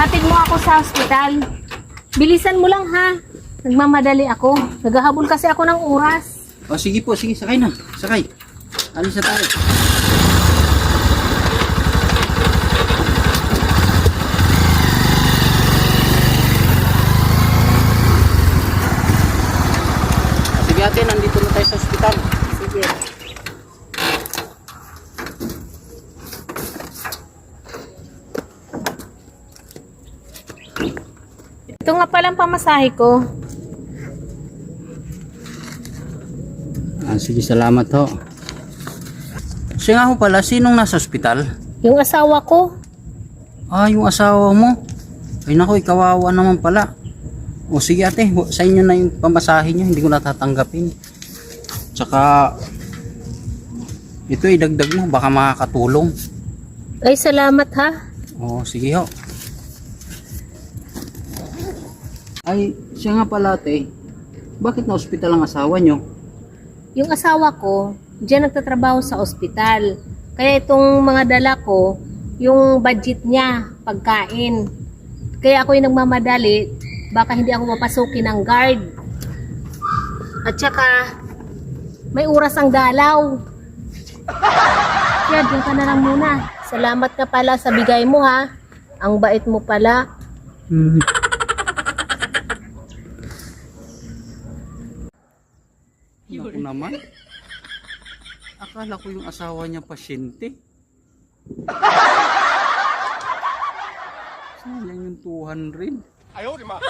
Hatid mo ako sa ospital. Bilisan mo lang ha. Nagmamadali ako. Naghahabol kasi ako ng oras. O sige po, sige, sakay na. Sakay. Alis na tayo. Sige ate, nandito na tayo sa ospital. Sige. Ito nga palang pamasahe ko. Sige, salamat ho. Siya nga ho pala, sinong nasa ospital? Yung asawa ko. Yung asawa mo. Ay naku, kawawa naman pala. O sige ate, sa inyo na yung pamasahe niyo, hindi ko natatanggapin. Tsaka, ito idagdag mo, baka makakatulong. Ay, salamat ha. O sige ho. Ay, siya nga pala ate, bakit na ospital ang asawa niyo? Yung asawa ko, diyan nagtatrabaho sa ospital. Kaya itong mga dala ko, yung budget niya, pagkain. Kaya ako yung nagmamadali, baka hindi ako mapasukin ng guard. At saka, may oras ang dalaw. Kaya diyan ka na lang muna. Salamat ka pala sa bigay mo ha. Ang bait mo pala. Naku naman. Akala ko yung asawa niya pasyente. Sayang yung 200. Ayaw, di ma.